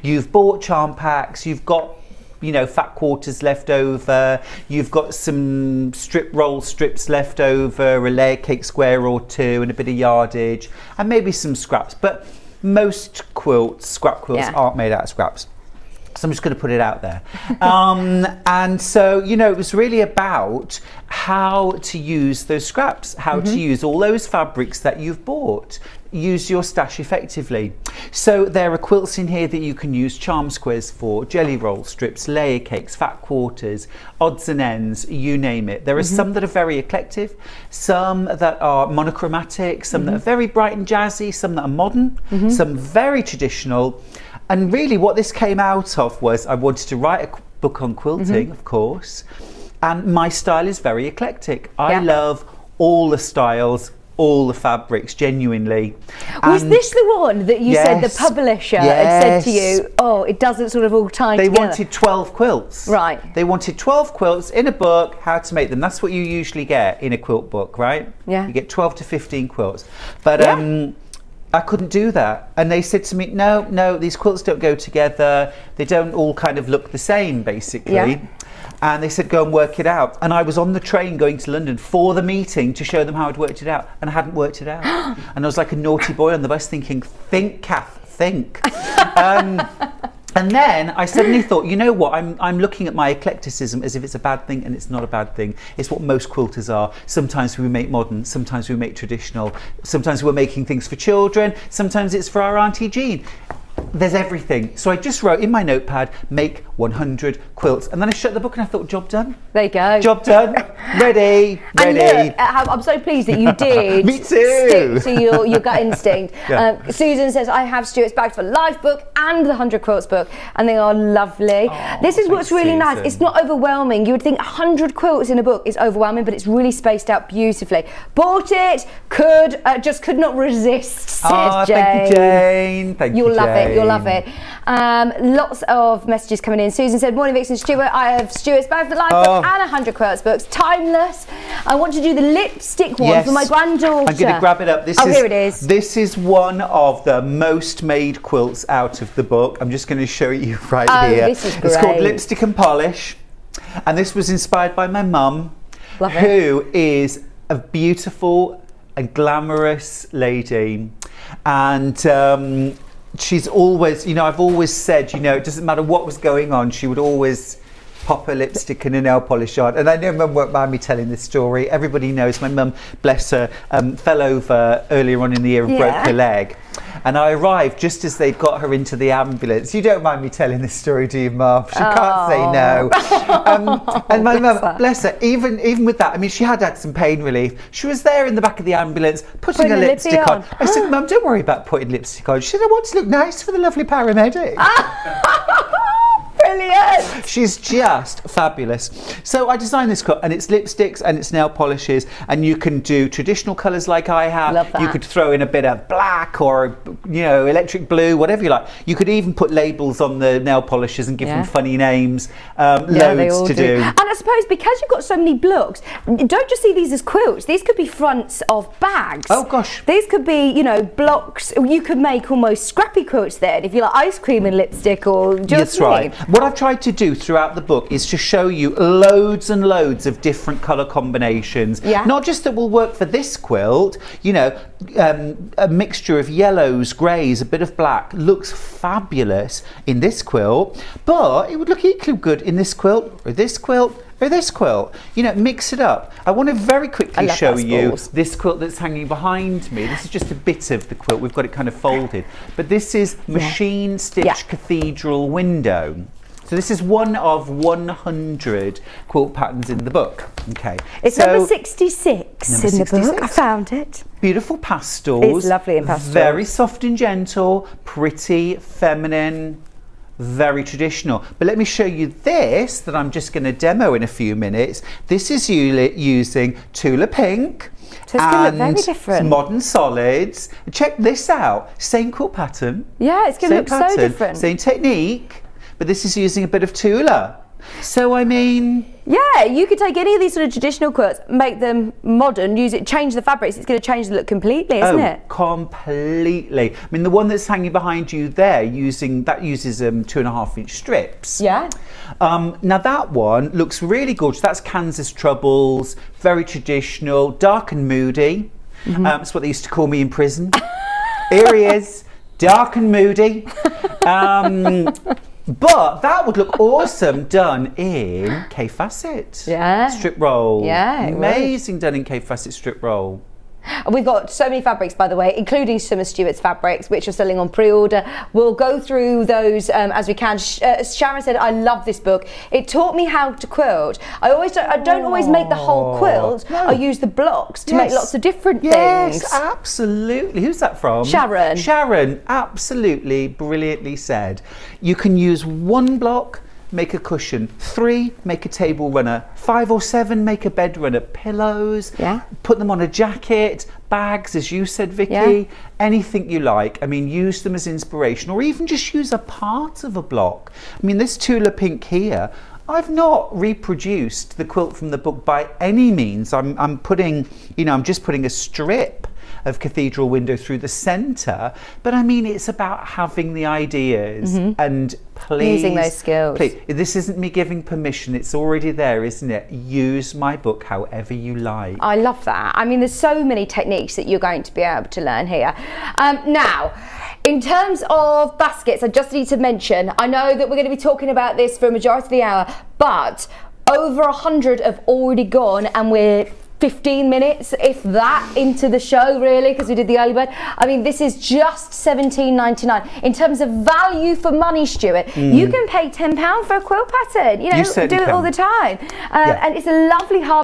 You've bought charm packs, you've got, you know, fat quarters left over, you've got some roll strips left over, a layer cake square or two, and a bit of yardage, and maybe some scraps. But most scrap quilts aren't made out of scraps. So I'm just going to put it out there. And so, you know, it was really about how to use those scraps, how to use all those fabrics that you've bought. Use your stash effectively. So there are quilts in here that you can use charm squares for, jelly roll strips, layer cakes, fat quarters, odds and ends, you name it. There are some that are very eclectic, some that are monochromatic, some that are very bright and jazzy, some that are modern, some very traditional. And really what this came out of was I wanted to write a book on quilting, of course, and my style is very eclectic. I love all the styles, all the fabrics, genuinely. Was this the one that you said the publisher had said to you, oh, it doesn't sort of all tie together? They wanted 12 quilts. Right. They wanted 12 quilts in a book, how to make them. That's what you usually get in a quilt book, right? Yeah. You get 12 to 15 quilts. But I couldn't do that. And they said to me, no, these quilts don't go together. They don't all kind of look the same, basically. Yeah. And they said, go and work it out. And I was on the train going to London for the meeting to show them how I'd worked it out. And I hadn't worked it out. And I was like a naughty boy on the bus thinking, think, Kath, think. And then I suddenly thought, you know what, I'm looking at my eclecticism as if it's a bad thing, and it's not a bad thing. It's what most quilters are. Sometimes we make modern, sometimes we make traditional, sometimes we're making things for children, sometimes it's for our Auntie Jean. There's everything. So I just wrote in my notepad, make 100 quilts. And then I shut the book and I thought, job done. There you go. Job done. Ready. And look, I'm so pleased that you did Me too. stick to your gut instinct. Susan says, I have Stuart's Bags for Life book and the 100 Quilts book, and they are lovely. This is what's really nice. It's not overwhelming. You would think 100 quilts in a book is overwhelming, but it's really spaced out beautifully. Bought it, just could not resist, says Jane. Thank you, Jane. Thank you, You'll love Jane. it. You'll love it. Lots of messages coming in. Susan said, morning Vixen Stuart, I have Stuart's Bag for Life book and 100 Quilts books. Timeless. I want to do the lipstick one for my granddaughter. I'm going to grab it up. Here it is. This is one of the most made quilts out of the book. I'm just going to show you right here. This is great. It's called Lipstick and Polish. And this was inspired by my mum, who is a beautiful and glamorous lady. And she's always, you know, I've always said, you know, it doesn't matter what was going on, she would always pop a lipstick and a nail polish on. And I know Mum won't mind me telling this story. Everybody knows my mum, bless her, fell over earlier on in the year and broke her leg. And I arrived just as they'd got her into the ambulance. You don't mind me telling this story, do you, Mum? She can't say no. And my mum, bless her, even with that, I mean, she had some pain relief. She was there in the back of the ambulance, putting a lipstick on. I said, Mum, don't worry about putting lipstick on. She said, I want to look nice for the lovely paramedic. Brilliant. She's just fabulous. So I designed this quilt, and it's lipsticks and it's nail polishes, and you can do traditional colours like I have. Love that. You could throw in a bit of black or, you know, electric blue, whatever you like. You could even put labels on the nail polishes and give them funny names. Loads to do. And I suppose because you've got so many blocks, don't just see these as quilts. These could be fronts of bags. Oh gosh. These could be, you know, blocks. You could make almost scrappy quilts then if you like ice cream and lipstick or just. That's right. What I've tried to do throughout the book is to show you loads and loads of different colour combinations. Yeah. Not just that will work for this quilt, you know, a mixture of yellows, greys, a bit of black looks fabulous in this quilt, but it would look equally good in this quilt or this quilt or this quilt. You know, mix it up. I want to very quickly show you this quilt that's hanging behind me. This is just a bit of the quilt. We've got it kind of folded, but this is machine stitch cathedral window. So this is one of 100 quilt patterns in the book. Okay. It's number 66 in the book. I found it. Beautiful pastels. It's lovely in pastel. Very soft and gentle, pretty, feminine, very traditional. But let me show you this that I'm just going to demo in a few minutes. This is using Tula Pink. So it's going to look very different. Modern solids. Check this out. Same quilt pattern. Yeah, it's going to look so different. Same technique. But this is using a bit of Tula. So I mean, yeah, you could take any of these sort of traditional quilts, make them modern, use it, change the fabrics. It's going to change the look completely, isn't it? Completely. I mean, the one that's hanging behind you there, uses 2.5-inch strips. Yeah. Now that one looks really gorgeous. That's Kansas Troubles, very traditional, dark and moody. That's what they used to call me in prison. Here he is, dark and moody. But that would look awesome done in K-Facet. Yeah. Strip roll. Yeah, it amazing done in K-Facet strip roll. We've got so many fabrics, by the way, including some of Stuart's fabrics, which are selling on pre-order. We'll go through those as we can. Sharon said, I love this book. It taught me how to quilt. I don't always make the whole quilt. No. I use the blocks to make lots of different things. Yes, absolutely. Who's that from? Sharon. Sharon, absolutely brilliantly said. You can use one block, make a cushion, 3, make a table runner, 5 or 7, make a bed runner, pillows, put them on a jacket, bags, as you said, Vicky, anything you like. I mean, use them as inspiration, or even just use a part of a block. I mean, this Tula Pink here, I've not reproduced the quilt from the book by any means. I'm putting, I'm just putting a strip of cathedral window through the centre, but I mean, it's about having the ideas and please, using those skills. Please, this isn't me giving permission, it's already there, isn't it? Use my book however you like. I love that. I mean, there's so many techniques that you're going to be able to learn here. Now, in terms of baskets, I just need to mention, I know that we're going to be talking about this for a majority of the hour, but over 100 have already gone, and we're 15 minutes, if that, into the show, really, because we did the early bird. I mean, this is just $17.99. In terms of value for money, Stuart, you can pay £10 for a quilt pattern. You do it all the time. And it's a lovely hard